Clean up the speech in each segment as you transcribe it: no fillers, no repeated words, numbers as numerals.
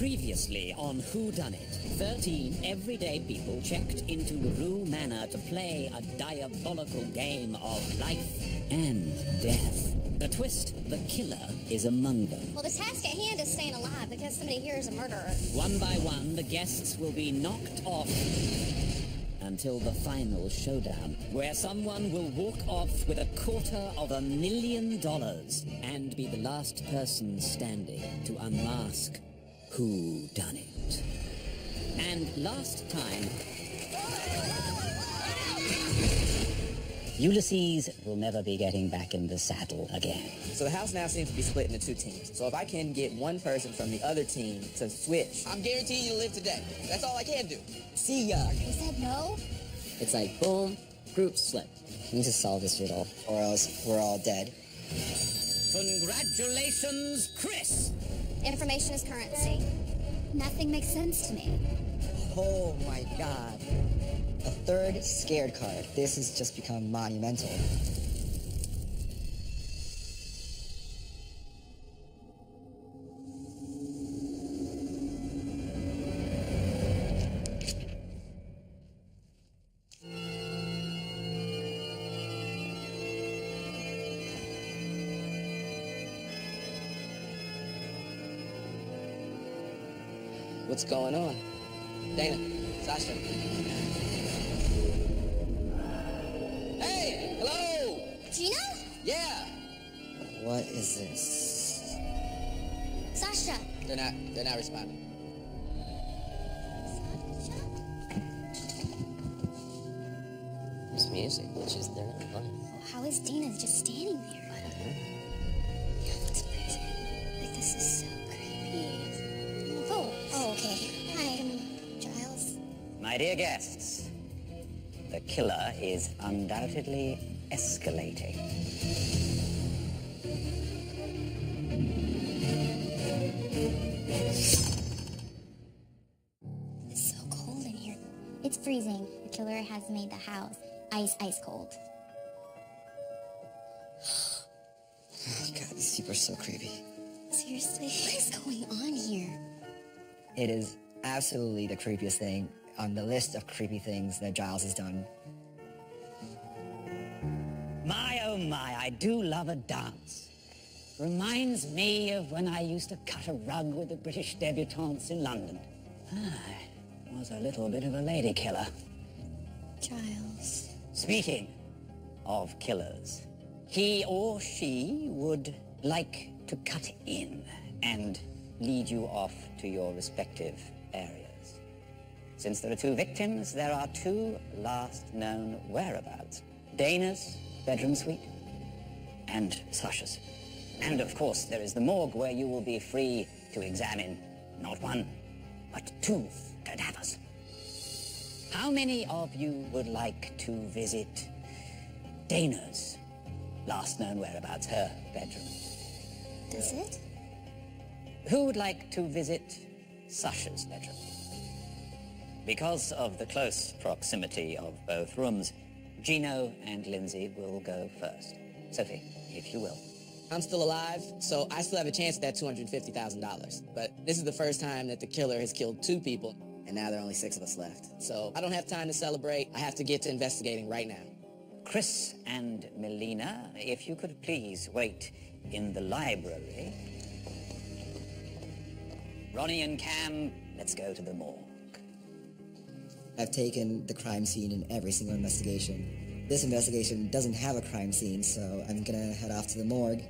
Previously on Whodunnit, 13 everyday people checked into Rue Manor to play a diabolical game of life and death. The twist, the killer is among them. Well, the task at hand is staying alive because somebody here is a murderer. One by one, the guests will be knocked off until the final showdown, where someone will walk off with $250,000 and be the last person standing to unmask Whodunnit. And last time, Ulysses will never be getting back in the saddle again. So the house now seems to be split into two teams. So if I can get one person from the other team to switch, I'm guaranteeing you to live today. That's all I can do. See ya. He said no? It's like, boom, group split. We need to solve this riddle, or else we're all dead. Congratulations, Chris! Information is currency. Nothing makes sense to me. Oh my god. A third scared card. This has just become monumental. What's going on? Dana, Sasha. Hey, hello! Gina? Yeah! What is this? Sasha. They're not responding. There's music, which is they're not fun. Oh, how is Dana just standing there? I don't know. Yeah, let's freeze it. Like, this is so creepy. Oh, okay. Hi, Giles. My dear guests, the killer is undoubtedly escalating. It's so cold in here. It's freezing. The killer has made the house ice cold. God, these people are so creepy. Seriously, what is going on here? It is absolutely the creepiest thing on the list of creepy things that Giles has done. My, oh my, I do love a dance. Reminds me of when I used to cut a rug with the British debutantes in London. I was a little bit of a lady killer. Giles. Speaking of killers, he or she would like to cut in and lead you off to your respective areas. Since there are two victims, there are two last known whereabouts. Dana's bedroom suite and Sasha's. And of course, there is the morgue where you will be free to examine not one, but two cadavers. How many of you would like to visit Dana's last known whereabouts, her bedroom? Does it? Who would like to visit Sasha's bedroom? Because of the close proximity of both rooms, Gino and Lindsay will go first. Sophie, if you will. I'm still alive, so I still have a chance at that $250,000. But this is the first time that the killer has killed two people, and now there are only 6 of us left. So I don't have time to celebrate. I have to get to investigating right now. Chris and Melina, if you could please wait in the library. Ronnie and Cam, let's go to the morgue. I've taken the crime scene in every single investigation. This investigation doesn't have a crime scene, so I'm gonna head off to the morgue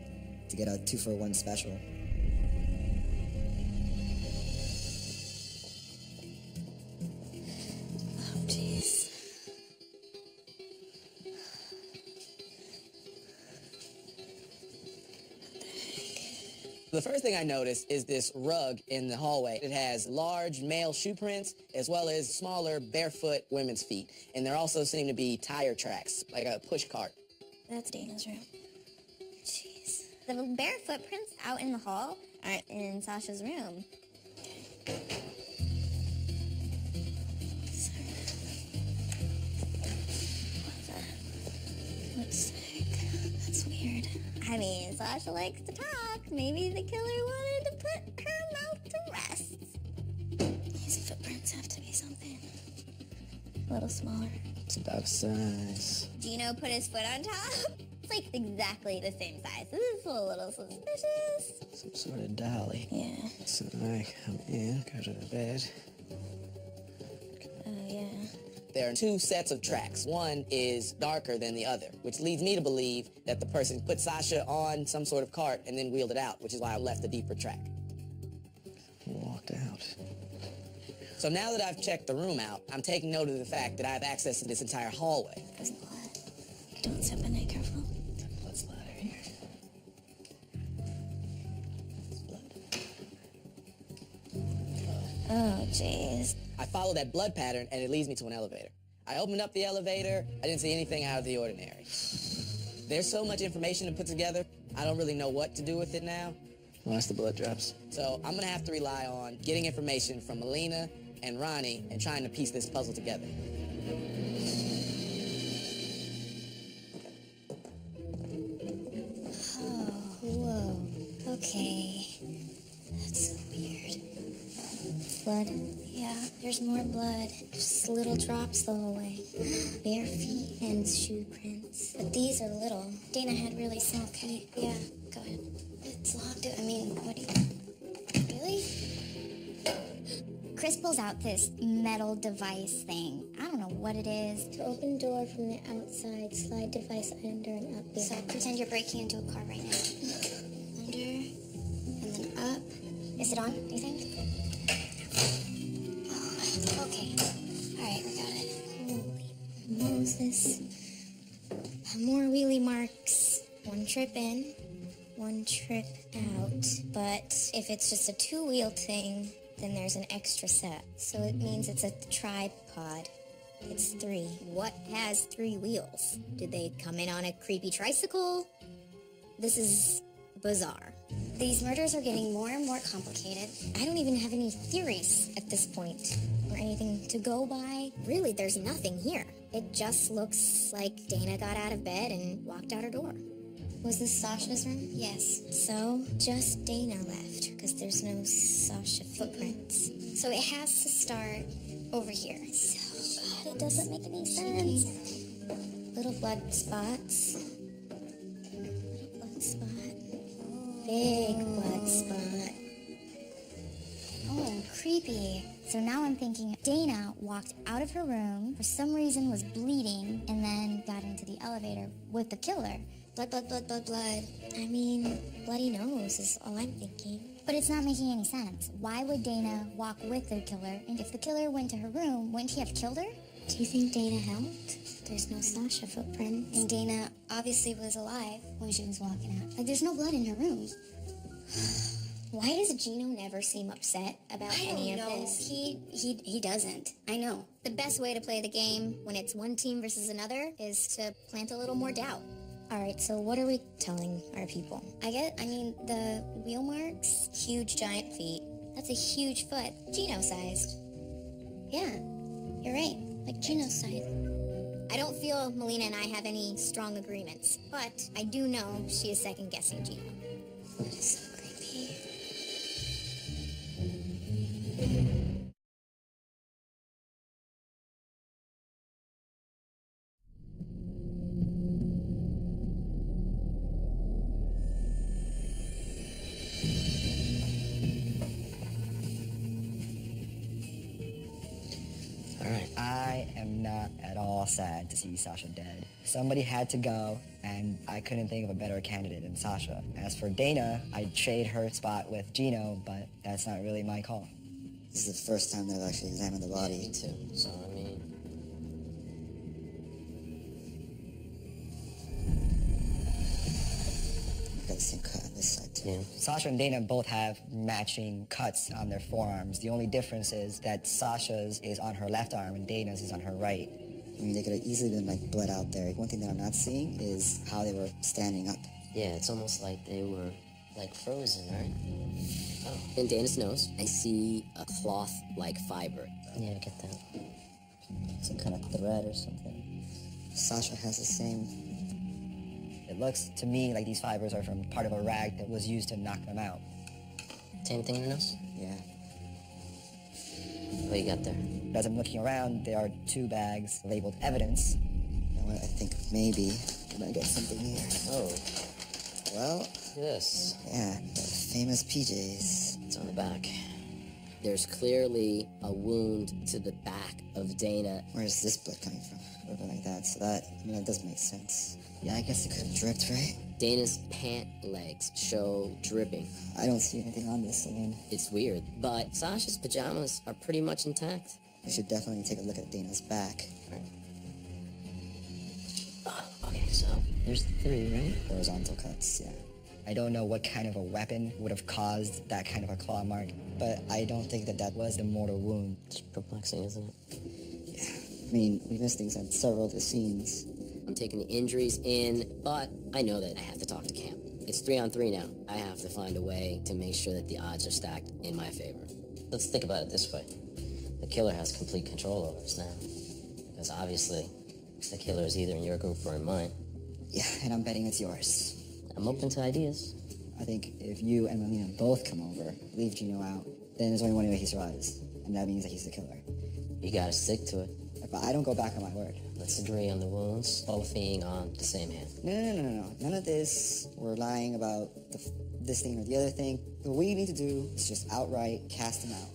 to get a 2-for-1 special. Oh, jeez. The first thing I noticed is this rug in the hallway. It has large male shoe prints as well as smaller barefoot women's feet. And there also seem to be tire tracks, like a push cart. That's Dana's room. Jeez. The bare footprints out in the hall aren't in Sasha's room. Lipstick. That's weird. I mean, Sasha likes to talk. Maybe the killer wanted to put her mouth to rest. A little smaller. It's about size. Gino put his foot on top. It's like exactly the same size. This is a little suspicious. Some sort of dolly. Yeah. So I come in, go to the bed. Oh, yeah. There are two sets of tracks. One is darker than the other, which leads me to believe that the person put Sasha on some sort of cart and then wheeled it out, which is why I left the deeper track. Walked out. So now that I've checked the room out, I'm taking note of the fact that I have access to this entire hallway. There's blood. Don't step in it, careful. Blood splatter here. Oh, jeez. I follow that blood pattern and it leads me to an elevator. I opened up the elevator, I didn't see anything out of the ordinary. There's so much information to put together, I don't really know what to do with it now. Once the blood drops. So I'm gonna have to rely on getting information from Melina and Ronnie and trying to piece this puzzle together. Oh, whoa. Okay. That's so weird. Blood. Yeah, there's more blood. Just little drops the whole way. Bare feet and shoe prints. But these are little. Dana had really small feet. Yeah, go ahead. It's locked. I mean, what do you... Really? Chris pulls out this metal device thing. I don't know what it is. To open door from the outside, slide device under and up. So pretend you're breaking into a car right now. Under, and then up. Is it on, do you think? Oh, okay. All right, we got it. Holy Moses. More wheelie marks. One trip in, one trip out. But if it's just a two-wheel thing, then there's an extra set. So it means it's a tripod. It's 3. What has 3 wheels? Did they come in on a creepy tricycle? This is bizarre. These murders are getting more and more complicated. I don't even have any theories at this point, or anything to go by. Really, there's nothing here. It just looks like Dana got out of bed and walked out her door. Was this Sasha's room? Yes. So, just Dana left, because there's no Sasha footprints. So it has to start over here. So, God, it doesn't make any sense. Little blood spots. Little blood spot. Big blood spot. Oh, creepy. So now I'm thinking Dana walked out of her room, for some reason was bleeding, and then got into the elevator with the killer. Blood, blood, blood, blood, blood. I mean, bloody nose is all I'm thinking. But it's not making any sense. Why would Dana walk with the killer? And if the killer went to her room, wouldn't he have killed her? Do you think Dana helped? There's no Sasha footprints. And Dana obviously was alive when she was walking out. Like, there's no blood in her room. Why does Gino never seem upset about any of this? He doesn't. I know. The best way to play the game when it's one team versus another is to plant a little more doubt. Alright, so what are we telling our people? I mean, the wheel marks, huge giant feet. That's a huge foot. Gino-sized. Yeah, you're right. Like Gino-sized. I don't feel Melina and I have any strong agreements, but I do know she is second-guessing Gino. That is so creepy. I am not at all sad to see Sasha dead. Somebody had to go, and I couldn't think of a better candidate than Sasha. As for Dana, I'd trade her spot with Gino, but that's not really my call. This is the first time that I've actually examined the body. Me too, so I mean... I've got the same cut on this side too. Yeah. Sasha and Dana both have matching cuts on their forearms. The only difference is that Sasha's is on her left arm and Dana's is on her right. I mean, they could have easily been like bled out there. One thing that I'm not seeing is how they were standing up. Yeah, it's almost like they were, like, frozen, right? Oh. In Dana's nose, I see a cloth-like fiber. Yeah, I get that. Some kind of thread or something. Sasha has the same. It looks to me like these fibers are from part of a rag that was used to knock them out. Same thing in your nose? Yeah. What you got there? As I'm looking around, there are 2 bags labeled evidence. You know what? I think maybe I might get something here. Oh, Well, look at this. yeah, the famous PJs. It's on the back. There's clearly a wound to the back of Dana. Where's this blood coming from? Or like that. So that, I mean, that does make sense. Yeah, I guess it could have dripped, right? Dana's pant legs show dripping. I don't see anything on this. I mean, It's weird, but Sasha's pajamas are pretty much intact. we should definitely take a look at Dana's back. Okay, so there's 3, right? Horizontal cuts, yeah. I don't know what kind of a weapon would have caused that kind of a claw mark, but I don't think that that was a mortal wound. It's perplexing, isn't it? I mean, we missed things on several of the scenes. I'm taking the injuries in, but I know that I have to talk to Camp. It's 3-on-3 now. I have to find a way to make sure that the odds are stacked in my favor. Let's think about it this way. The killer has complete control over us now. Because obviously, the killer is either in your group or in mine. Yeah, and I'm betting it's yours. I'm open to ideas. I think if you and Melina both come over, leave Gino out, then there's only one way he survives. And that means that he's the killer. You gotta stick to it. But I don't go back on my word. Let's agree on the wounds, both being on the same hand. No. None of this. We're lying about this thing or the other thing. What we need to do is just outright cast him out.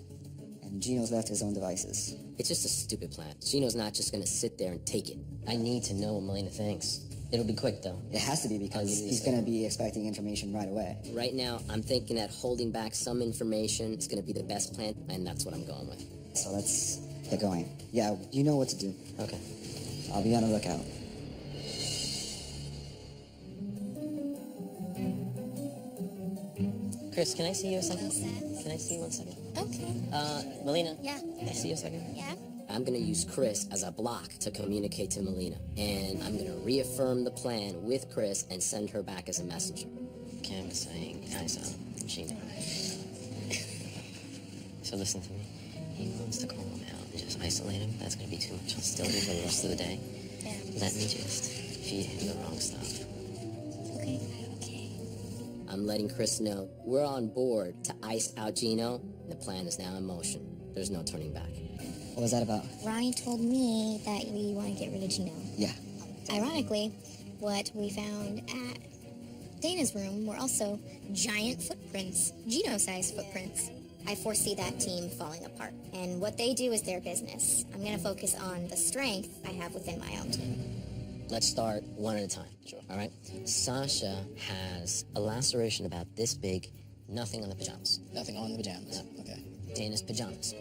And Gino's left to his own devices. It's just a stupid plan. Gino's not just gonna sit there and take it. I need to know what Melina thinks. It'll be quick, though. It has to be because he's going to be expecting information right away. Right now, I'm thinking that holding back some information is gonna be the best plan, and that's what I'm going with. So let's get going. Yeah, you know what to do. Okay. I'll be on the lookout. Chris, can I see you a second? Can I see you 1 second? Okay. Melina? Yeah. Can I see you a second? Yeah. I'm gonna use Chris as a block to communicate to Melina, and I'm gonna reaffirm the plan with Chris and send her back as a messenger. Cam is saying, guys, Gino. So listen to me. He wants to call him out and just isolate him. That's gonna be too much hostility for the rest of the day. Yeah. Let me just feed him the wrong stuff. Okay. I'm letting Chris know we're on board to ice out Gino. The plan is now in motion. There's no turning back. What was that about? Ronnie told me that we want to get rid of Gino. Yeah. Ironically, what we found at Dana's room were also giant footprints, Gino-sized footprints. I foresee that team falling apart, and what they do is their business. I'm going to focus on the strength I have within my own team. Let's start one at a time. Sure. All right? Sasha has a laceration about this big, nothing on the pajamas. Nothing on the pajamas. Okay. Dana's pajamas.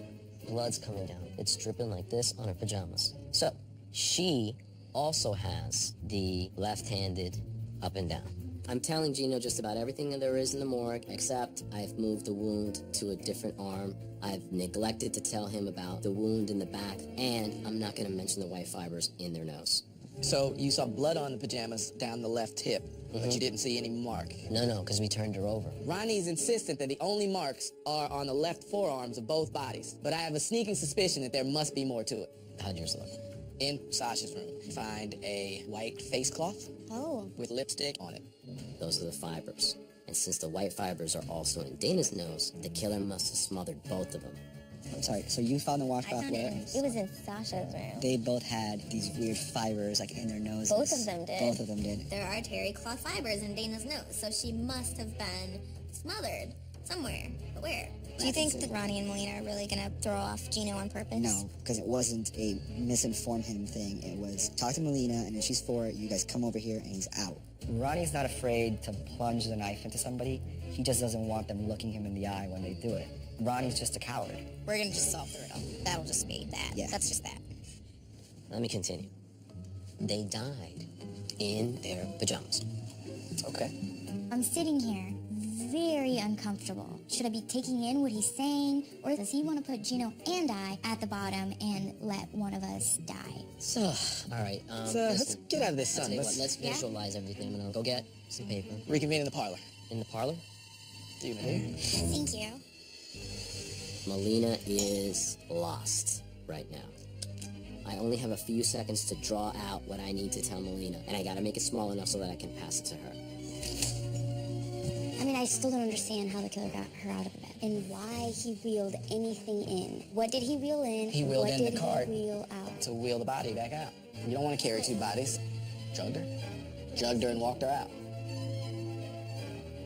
Blood's coming down. It's dripping like this on her pajamas. So, she also has the left-handed up and down. I'm telling Gino just about everything that there is in the morgue, except I've moved the wound to a different arm. I've neglected to tell him about the wound in the back, and I'm not going to mention the white fibers in their nose. So you saw blood on the pajamas down the left hip, but you didn't see any mark. No, because we turned her over. Ronnie's insistent that the only marks are on the left forearms of both bodies, but I have a sneaking suspicion that there must be more to it. How'd yours look? In Sasha's room, find a white face cloth Oh. with lipstick on it. Those are the fibers. And since the white fibers are also in Dana's nose, the killer must have smothered both of them. I'm sorry, so you found the washcloth where? It was in Sasha's room. They both had these weird fibers like in their noses. Both of them did. Both of them did. There are terry cloth fibers in Dana's nose, so she must have been smothered somewhere. But where? Do you think that Ronnie and Melina are really gonna throw off Gino on purpose? No, because it wasn't a misinform him thing. It was talk to Melina, and if she's for it, you guys come over here, and he's out. Ronnie's not afraid to plunge the knife into somebody. He just doesn't want them looking him in the eye when they do it. Ronnie's just a coward. We're gonna just solve the riddle. That'll just be that. Yeah. That's just that. Let me continue. They died in their pajamas. Okay. I'm sitting here, very uncomfortable. Should I be taking in what he's saying, or does he want to put Gino and I at the bottom and let one of us die? So, all right. Let's listen, get out of this, I'll son. tell you what, let's Yeah? visualize everything. I'm gonna go get some paper. Reconvene in the parlor. In the parlor, Do you know? Thank you. Melina is lost right now. I only have a few seconds to draw out what I need to tell Melina, and I gotta make it small enough so that I can pass it to her. I mean, I still don't understand how the killer got her out of the bed and why he wheeled anything in. What did he wheel in? He wheeled what in did the cart he wheel out? to wheel the body back out. You don't want to carry two bodies. Drugged her. Drugged her and walked her out.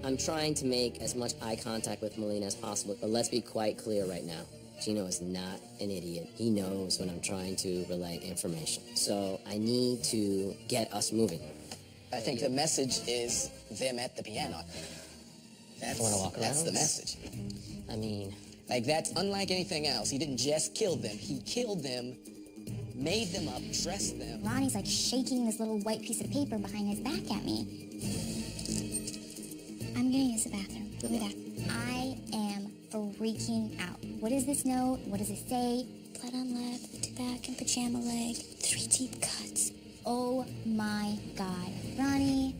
I'm trying to make as much eye contact with Melina as possible, but let's be quite clear right now. Gino is not an idiot. He knows when I'm trying to relay information. So I need to get us moving. I think the message is them at the piano. That's the message. I mean... Like, that's unlike anything else. He didn't just kill them. He killed them, made them up, dressed them. Ronnie's like shaking this little white piece of paper behind his back at me. I'm gonna use the bathroom. I'll be back. I am freaking out. What is this note? What does it say? Blood on left, to back and pajama leg, 3 deep cuts. Oh my God. Ronnie,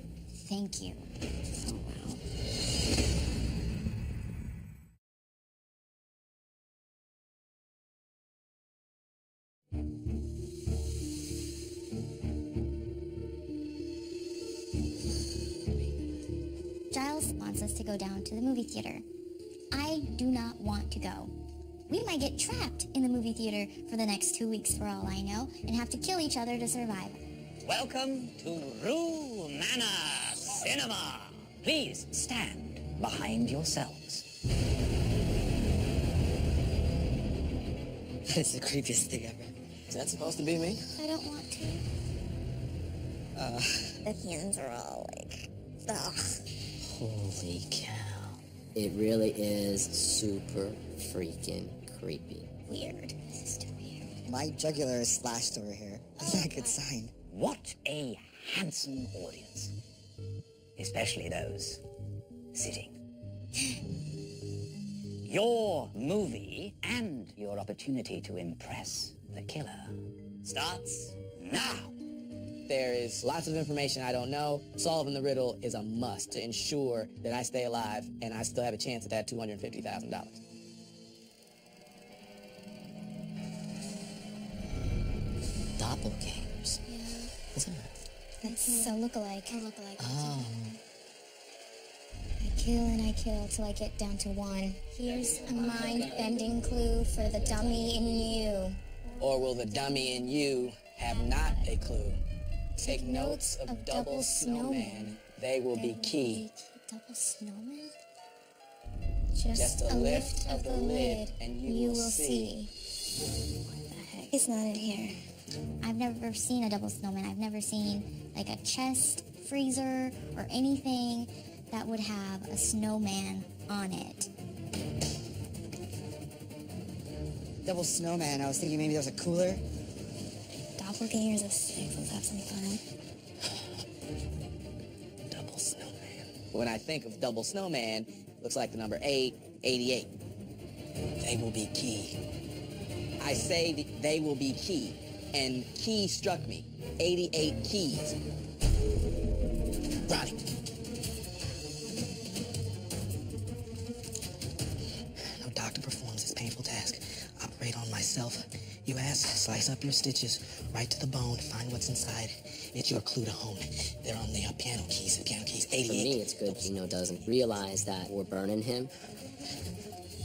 thank you. Oh, wow. Giles wants us to go down to the movie theater. I do not want to go. We might get trapped in the movie theater for the next 2 weeks for all I know and have to kill each other to survive. Welcome to Rue Manor Cinema. Please stand behind yourselves. That's the creepiest thing ever. Is that supposed to be me? I don't want to. The hands are all like, ugh. Holy cow. It really is super freaking creepy. Weird. This is too weird. My jugular is slashed over here. That's not a good sign. What a handsome audience. Especially those sitting. Your movie and your opportunity to impress the killer starts now. There is lots of information I don't know. Solving the riddle is a must to ensure that I stay alive and I still have a chance at that $250,000. Doppelgangers. Yeah. What's that? That's so look-alike. A look-alike. Oh. I kill and I kill till I get down to 1. Here's a mind-bending clue for the dummy in you. Or will the dummy in you have not a clue? Take notes of double snowman. They will be key. Double snowman? Just a lift of the lid and you will see. What the heck? It's not in here. I've never seen a double snowman. I've never seen like a chest freezer or anything that would have a snowman on it. Double snowman. I was thinking maybe there was a cooler. Doppelgangers are sick. Let's have some fun. Double snowman. When I think of double snowman, looks like the number 888. They will be key. I say they will be key. And key struck me. 88 keys. Ronnie. No doctor performs this painful task. Operate on myself. You ask, slice up your stitches, right to the bone, find what's inside. It's your clue to home. They're on the piano keys, 88. For me, it's good Gino doesn't realize that we're burning him.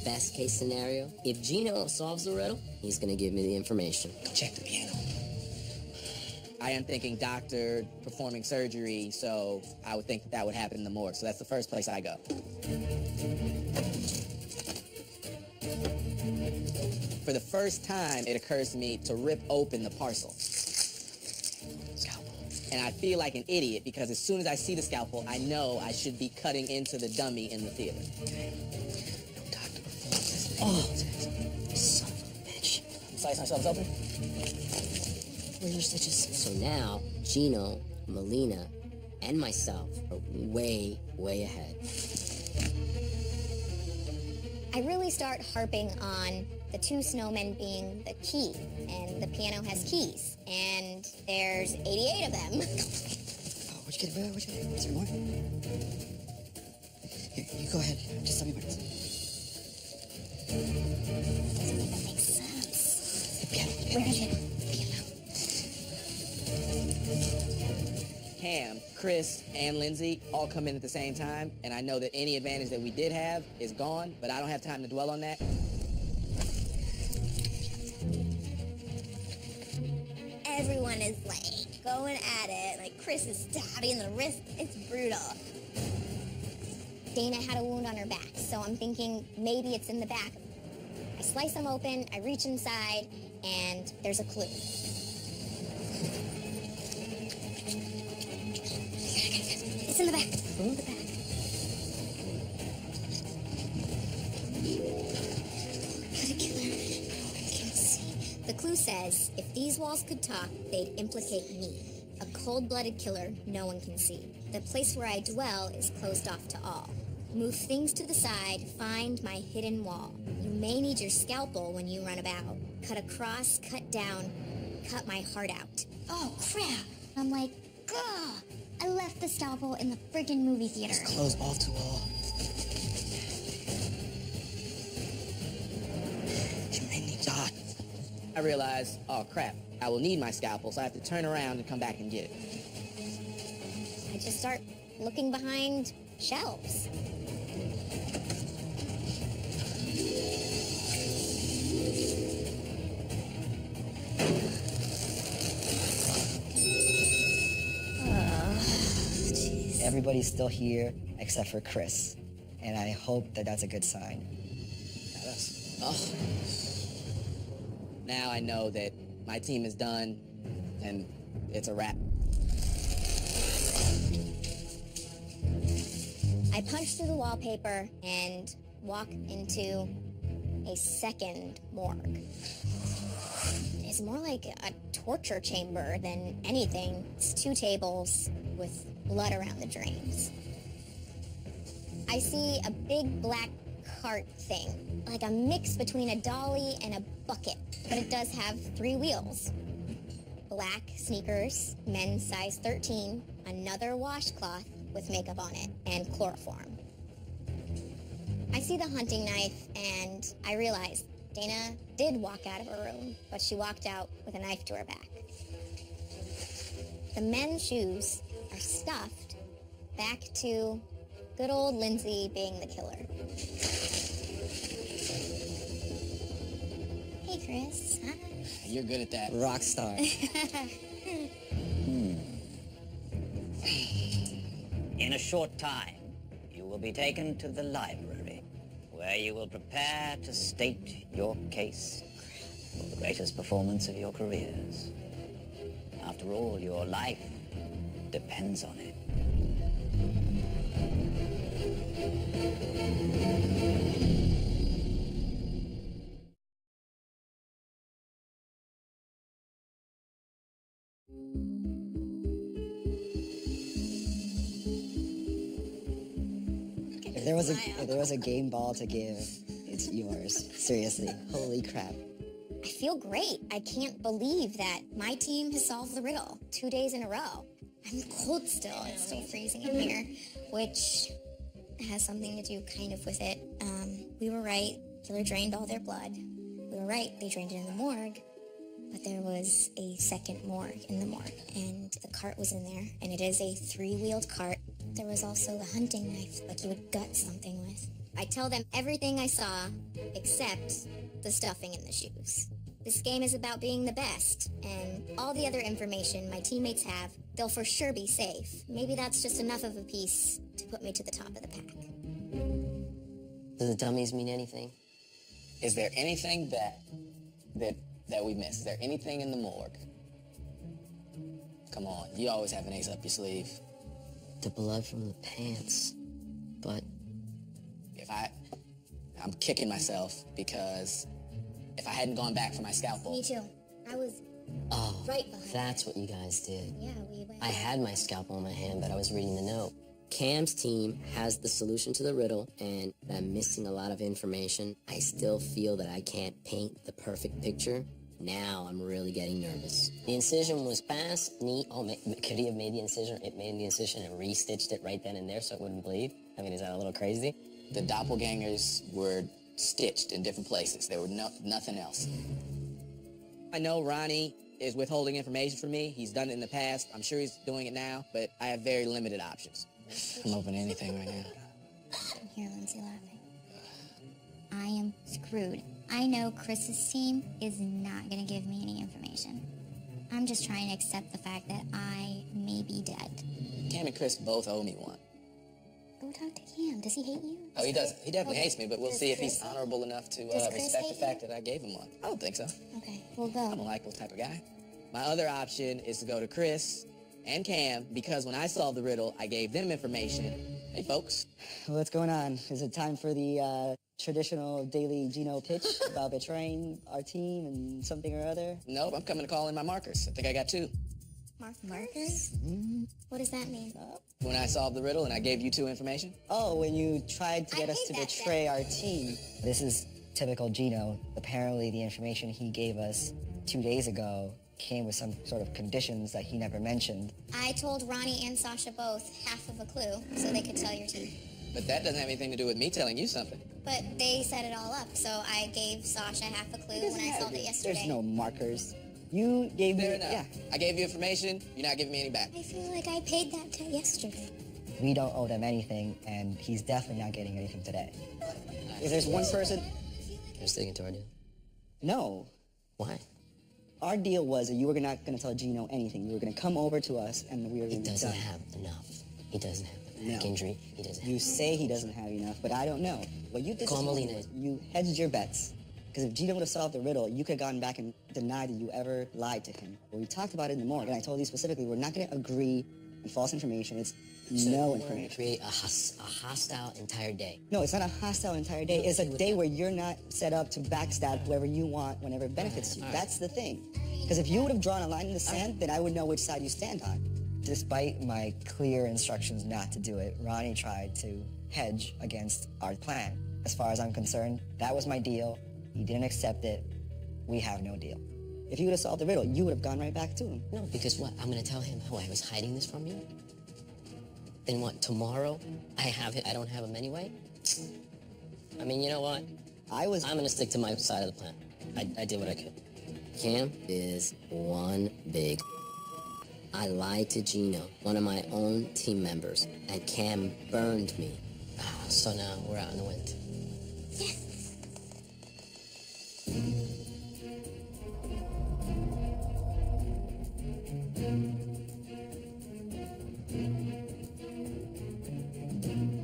Best case scenario, if Gino solves the riddle, he's gonna give me the information. Go check the piano. I am thinking doctor performing surgery, so I would think that would happen in the morgue. So that's the first place I go. For the first time, it occurs to me to rip open the parcel. Scalpel. And I feel like an idiot because as soon as I see the scalpel, I know I should be cutting into the dummy in the theater. No doctor performs this thing. Oh, son of a bitch. Slice ourselves open. Where are your stitches? So now, Gino, Melina, and myself are way, way ahead. I really start harping on the 2 snowmen being the key, and the piano has keys, and there's 88 of them. Oh, where'd you get it? Where'd you get it? Is there more? Here, you go ahead. Just tell me what it is. Doesn't even make sense. The piano. Where is it? Ham Chris and Lindsay all come in at the same time, and I know that any advantage that we did have is gone, but I don't have time to dwell on that. Everyone is like going at it. Like Chris is stabbing the wrist. It's brutal. Dana had a wound on her back, so I'm thinking maybe it's in the back. I slice them open, I reach inside, and there's a clue. It's in the back. In the back. Blooded killer. I can't see. The clue says, if these walls could talk, they'd implicate me. A cold-blooded killer no one can see. The place where I dwell is closed off to all. Move things to the side, find my hidden wall. You may need your scalpel when you run about. Cut across, cut down, cut my heart out. Oh, crap. I'm like, gah! I left the scalpel in the freaking movie theater. It's closed off to all. You made me die. I realized, oh crap, I will need my scalpel, so I have to turn around and come back and get it. I just start looking behind shelves. Everybody's still here except for Chris, and I hope that that's a good sign. Now I know that my team is done, and it's a wrap. I punch through the wallpaper and walk into a second morgue. It's more like a torture chamber than anything. It's 2 tables with blood around the drains. I see a big black cart thing, like a mix between a dolly and a bucket, but it does have 3 wheels. Black sneakers, men's size 13, another washcloth with makeup on it, and chloroform. I see the hunting knife, and I realize Dana did walk out of her room, but she walked out with a knife to her back. The men's shoes are stuffed back to good old Lindsay being the killer. Hey, Chris. Hi. You're good at that. Rock star. In a short time, you will be taken to the library, where you will prepare to state your case for the greatest performance of your careers. After all, your life depends on it. If there was a game ball to give, it's yours. Seriously. Holy crap. I feel great. I can't believe that my team has solved the riddle 2 days in a row. I'm cold still. It's still freezing in here, which has something to do kind of with it. We were right. Killer drained all their blood. We were right. They drained it in the morgue. But there was a second morgue in the morgue, and the cart was in there, and it is a 3-wheeled cart. There was also the hunting knife, like you would gut something with. I tell them everything I saw, except the stuffing in the shoes. This game is about being the best, and all the other information my teammates have, they'll for sure be safe. Maybe that's just enough of a piece to put me to the top of the pack. Do the dummies mean anything? Is there anything that we missed? Is there anything in the morgue? Come on, you always have an ace up your sleeve. The blood from the pants. But I'm kicking myself because if I hadn't gone back for my scalpel. Me too. I was right behind. That's what you guys did. Yeah, we went. I had my scalpel in my hand, but I was reading the note. Cam's team has the solution to the riddle, and I'm missing a lot of information. I still feel that I can't paint the perfect picture. Now I'm really getting nervous. The incision was fast, neat. Oh, could he have made the incision? It made the incision and re-stitched it right then and there so it wouldn't bleed? I mean, is that a little crazy? The doppelgangers were stitched in different places. There were nothing else. I know Ronnie is withholding information from me. He's done it in the past. I'm sure he's doing it now, but I have very limited options. I'm open to anything right now. I hear Lindsay laughing. I am screwed. I know Chris's team is not going to give me any information. I'm just trying to accept the fact that I may be dead. Cam and Chris both owe me one. Go talk to Cam. Does he hate you? Oh, he does. He definitely hates me, but we'll Does see if Chris- he's honorable enough to Does Chris respect the hate fact that I gave him one. I don't think so. Okay, we'll I'm a go. likable type of guy. My other option is to go to Chris and Cam, because when I solved the riddle, I gave them information. Hey, folks. What's going on? Is it time for the traditional daily Gino pitch about betraying our team and something or other? Nope, I'm coming to call in my markers. I think I got 2. Markers? What does that mean? When I solved the riddle and I gave you 2 information. Oh, when you tried to I get us hate to that betray our team. This is typical Gino. Apparently, the information he gave us 2 days ago came with some sort of conditions that he never mentioned. I told Ronnie and Sasha both half of a clue so they could tell your team. But that doesn't have anything to do with me telling you something. But they set it all up, so I gave Sasha half a clue when I solved it yesterday. There's no markers. You gave me, Fair enough. yeah. I gave you information. You're not giving me any back. I feel like I paid that debt yesterday. We don't owe them anything, and he's definitely not getting anything today. If there's one person, You're sticking to our deal. no. Why? Our deal was that you were not going to tell Gino anything. You were going to come over to us, and we were He going to be doesn't done. have enough. He doesn't have the back No. injury. He doesn't You have. say he doesn't have enough, but I don't know. What you did Call this morning Molina. was you hedged your bets. Because if Gino would have solved the riddle, you could have gone back and denied that you ever lied to him. But we talked about it in the morning, and I told you specifically, we're not going to agree on false information. It's So no we're gonna information. create a hostile entire day. No, it's not a hostile entire day. It's a day where you're not set up to backstab whoever you want whenever it benefits you. all right. That's the thing. Because if you would have drawn a line in the sand, then I would know which side you stand on. Despite my clear instructions not to do it, Ronnie tried to hedge against our plan. As far as I'm concerned, that was my deal. He didn't accept it. We have no deal. If you would have solved the riddle, you would have gone right back to him. No, because what? I'm gonna tell him, oh, I was hiding this from you? Then what, tomorrow I have it, I don't have him anyway? I mean, you know what? I'm gonna stick to my side of the plan. I did what I could. Cam is one big. I lied to Gino, one of my own team members, and Cam burned me. So now we're out in the wind.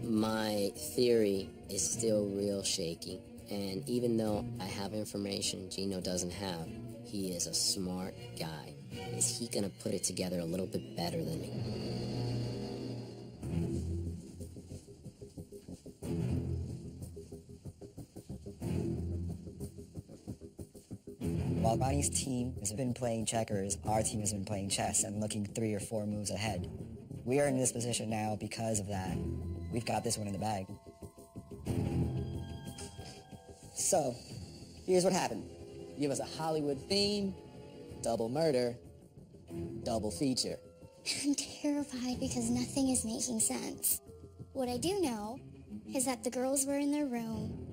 My theory is still real shaky, and even though I have information Gino doesn't have, he is a smart guy. Is he gonna put it together a little bit better than me? While Ronnie's team has been playing checkers, our team has been playing chess and looking 3 or 4 moves ahead. We are in this position now because of that. We've got this one in the bag. So, here's what happened. Give us a Hollywood theme, double murder, double feature. I'm terrified because nothing is making sense. What I do know is that the girls were in their room.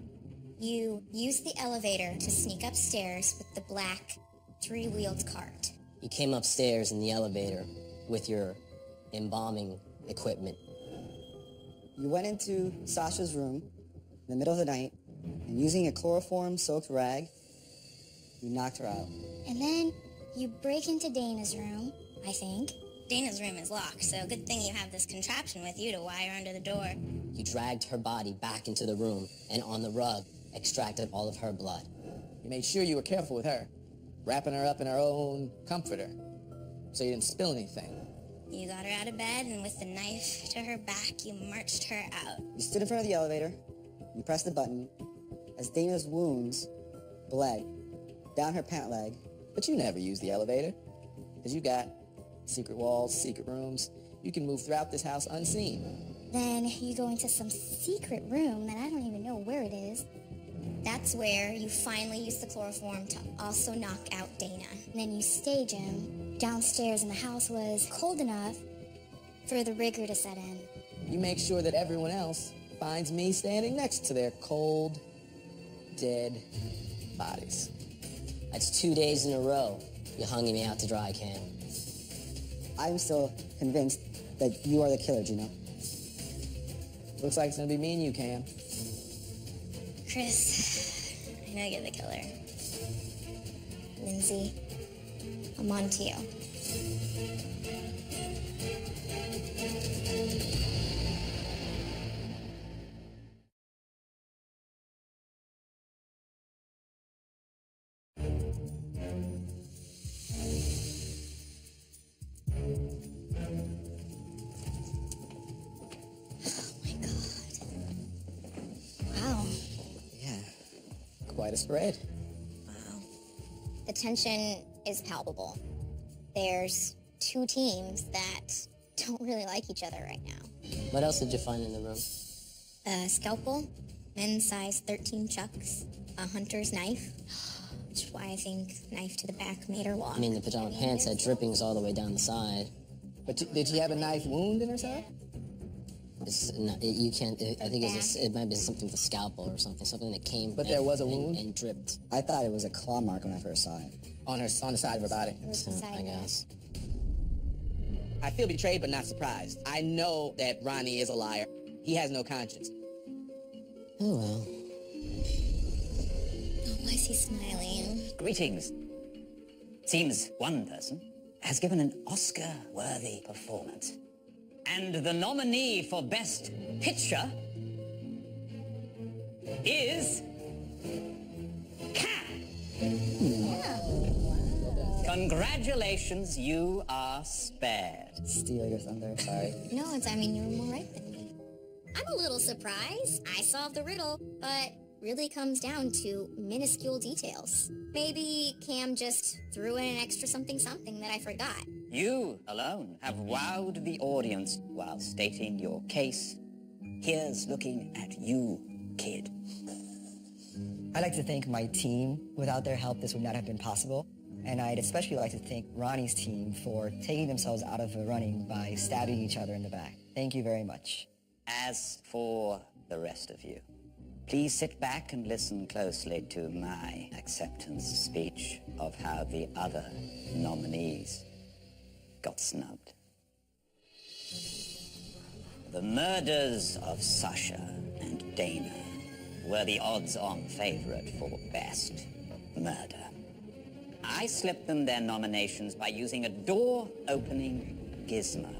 You used the elevator to sneak upstairs with the black 3-wheeled cart. You came upstairs in the elevator with your embalming equipment. You went into Sasha's room in the middle of the night, and using a chloroform-soaked rag, you knocked her out. And then you break into Dana's room, I think. Dana's room is locked, so good thing you have this contraption with you to wire under the door. You dragged her body back into the room and on the rug extracted all of her blood. You made sure you were careful with her, wrapping her up in her own comforter, so you didn't spill anything. You got her out of bed, and with the knife to her back, you marched her out. You stood in front of the elevator, you pressed the button, as Dana's wounds bled down her pant leg. But you never used the elevator, because you got secret walls, secret rooms. You can move throughout this house unseen. Then you go into some secret room that I don't even know where it is. That's where you finally used the chloroform to also knock out Dana. And then you stage him downstairs, and the house was cold enough for the rigor to set in. You make sure that everyone else finds me standing next to their cold, dead bodies. That's 2 days in a row You're hunging me out to dry, Cam. I'm still convinced that you are the killer, Gino. Looks like it's gonna be me and you, Cam. Chris, I know you're the killer. Lindsay, I'm on to you. Quite a spread. Wow. The tension is palpable. There's two teams that don't really like each other right now. What else did you find in the room? A scalpel, men's size 13 chucks, a hunter's knife, which is why I think knife to the back made her walk. I mean, the pajama pants had drippings all the way down the side. But did she have a knife wound in her side? It's not, you can't. I think it might be something with a scalpel or something that came. But there was a wound and dripped. I thought it was a claw mark when I first saw it. On the side of her body. So, I guess. I feel betrayed, but not surprised. I know that Ronnie is a liar. He has no conscience. Oh well. Oh, why is he smiling? Greetings. Seems one person has given an Oscar-worthy performance. And the nominee for Best Picture is Cam. Congratulations, you are spared. Steal your thunder, sorry. No, I mean, you were more right than me. I'm a little surprised. I solved the riddle, but really comes down to minuscule details. Maybe Cam just threw in an extra something that I forgot. You alone have wowed the audience while stating your case. Here's looking at you, kid. I'd like to thank my team. Without their help, this would not have been possible. And I'd especially like to thank Ronnie's team for taking themselves out of the running by stabbing each other in the back. Thank you very much. As for the rest of you, please sit back and listen closely to my acceptance speech of how the other nominees got snubbed. The murders of Sasha and Dana were the odds-on favorite for Best Murder. I slipped them their nominations by using a door-opening gizmo.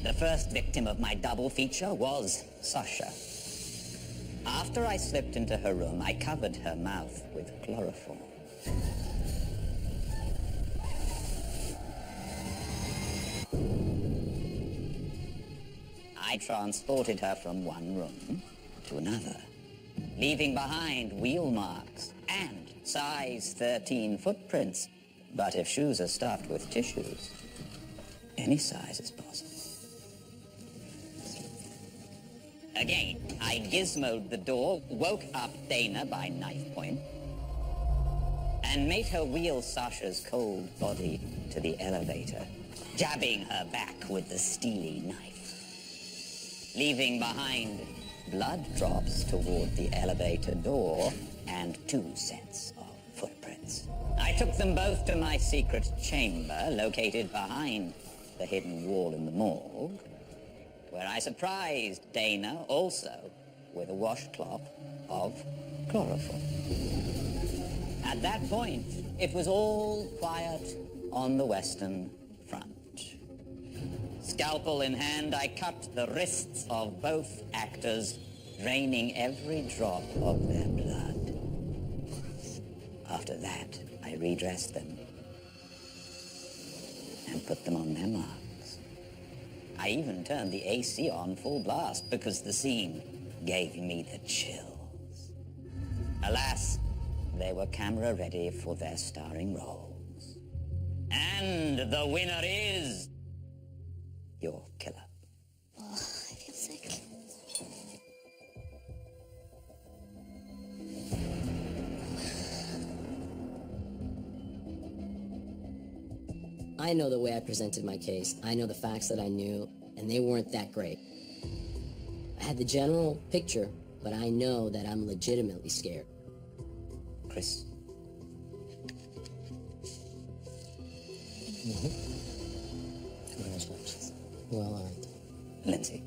The first victim of my double feature was Sasha. After I slipped into her room, I covered her mouth with chloroform. I transported her from one room to another, leaving behind wheel marks and size 13 footprints. But if shoes are stuffed with tissues, any size is possible. Again, I gizmoed the door, woke up Dana by knife point, and made her wheel Sasha's cold body to the elevator, jabbing her back with the steely knife, leaving behind blood drops toward the elevator door and 2 sets of footprints. I took them both to my secret chamber, located behind the hidden wall in the morgue, where I surprised Dana also with a washcloth of chloroform. At that point, it was all quiet on the Western Front. Scalpel in hand, I cut the wrists of both actors, draining every drop of their blood. After that, I redressed them and put them on their marks. I even turned the AC on full blast because the scene gave me the chills. Alas, they were camera ready for their starring roles. And the winner is your killer. Oh, I feel sick. I know the way I presented my case. I know the facts that I knew, and they weren't that great. I had the general picture but I know that I'm legitimately scared. Chris. Congratulations. Well, all right. Lindsay.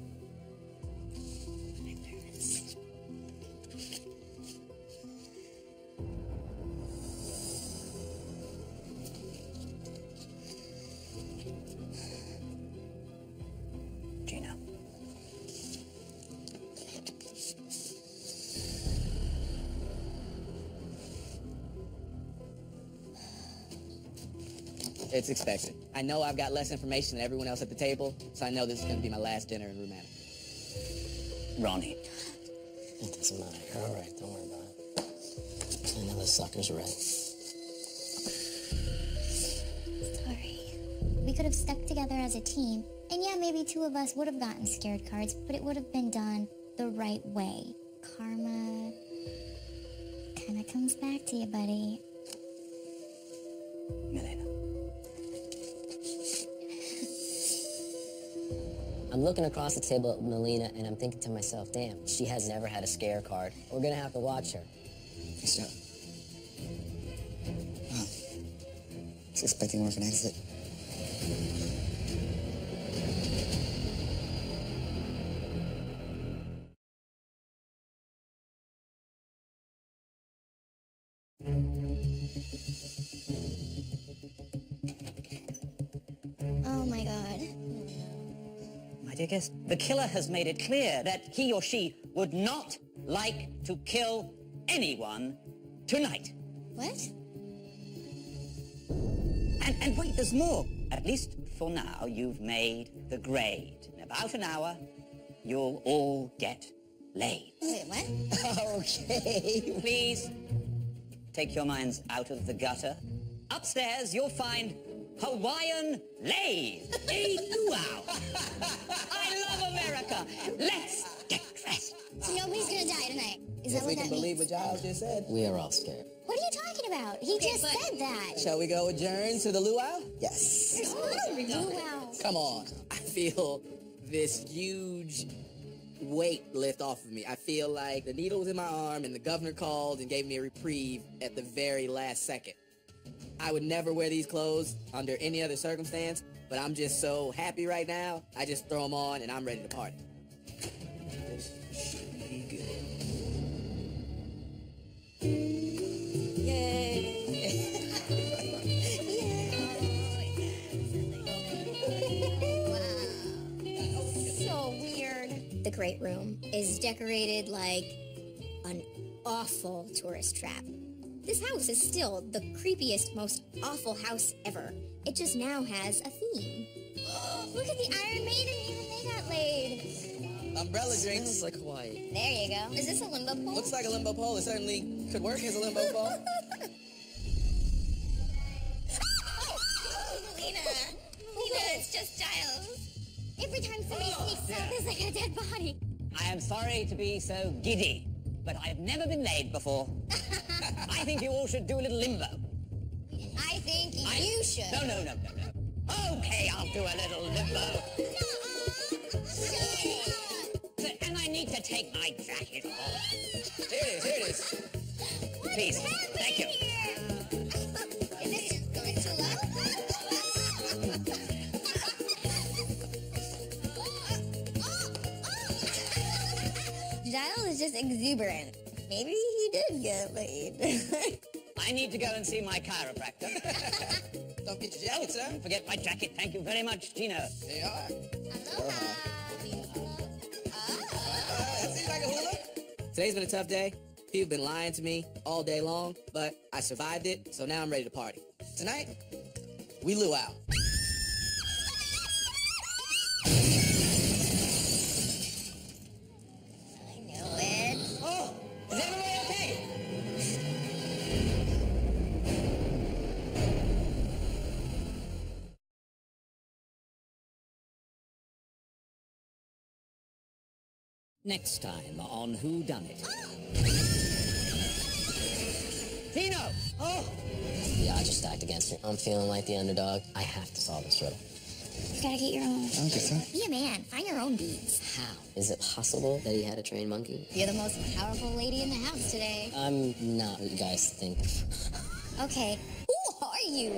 Gina. It's expected. I know I've got less information than everyone else at the table, so I know this is going to be my last dinner in Roumania. Ronnie. It doesn't matter. You're all right. Don't worry about it. I know the sucker's right. Sorry. We could have stuck together as a team, and yeah, maybe two of us would have gotten scared cards, but it would have been done the right way. Karma kind of comes back to you, buddy. Milena. I'm looking across the table at Melina, and I'm thinking to myself, damn, she has never had a scare card. We're gonna have to watch her. So, wow. I was expecting more of an exit. Oh my god. My dear guest, the killer has made it clear that he or she would not like to kill anyone tonight. What? And wait, there's more. At least for now, you've made the grade. In about an hour, you'll all get laid. Wait, what? Okay. Please, take your minds out of the gutter. Upstairs, you'll find Hawaiian lays. A luau. I love America. Let's get dressed. So nobody's gonna die tonight. Is If that we what can that believe means? what Giles just said. We are all scared. What are you talking about? He just said that. Shall we go adjourn to the luau? Yes. Wow. Come on. I feel this huge weight lift off of me. I feel like the needle was in my arm and the governor called and gave me a reprieve at the very last second. I would never wear these clothes under any other circumstance, but I'm just so happy right now. I just throw them on and I'm ready to party. This should be good. Yay! So weird. The Great Room is decorated like an awful tourist trap. This house is still the creepiest, most awful house ever. It just now has a theme. Look at the Iron Maiden, even they got laid. Umbrella drinks. Smells like Hawaii. There you go. Is this a limbo pole? Looks like a limbo pole. It certainly could work as a limbo pole. Lena, it's just Giles. Every time somebody sneaks out, there's like a dead body. I am sorry to be so giddy, but I've never been laid before. I think you all should do a little limbo. I think you should. No. Okay, I'll do a little limbo. And I need to take my jacket off. Here it is. Please, thank you. Is it going too low? Giles is just exuberant. Maybe he did get laid. I need to go and see my chiropractor. Don't get your jacket, sir. Don't forget my jacket. Thank you very much, Gino. There you are. Aloha. That seems like a hula. Today's been a tough day. People have been lying to me all day long, but I survived it, so now I'm ready to party. Tonight, we luau. I knew it. Oh, is everybody okay? Next time on Whodunnit. Tino! Oh! The odds are stacked against me. I'm feeling like the underdog. I have to solve this riddle. You gotta get your own. I don't think so. Be a man. Find your own beads. How? Is it possible that he had a trained monkey? You're the most powerful lady in the house today. I'm not what you guys think. Okay, who are you?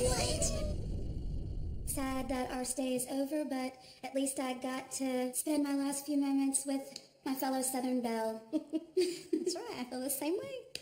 What? Sad that our stay is over, but at least I got to spend my last few moments with my fellow Southern belle. That's right, I feel the same way.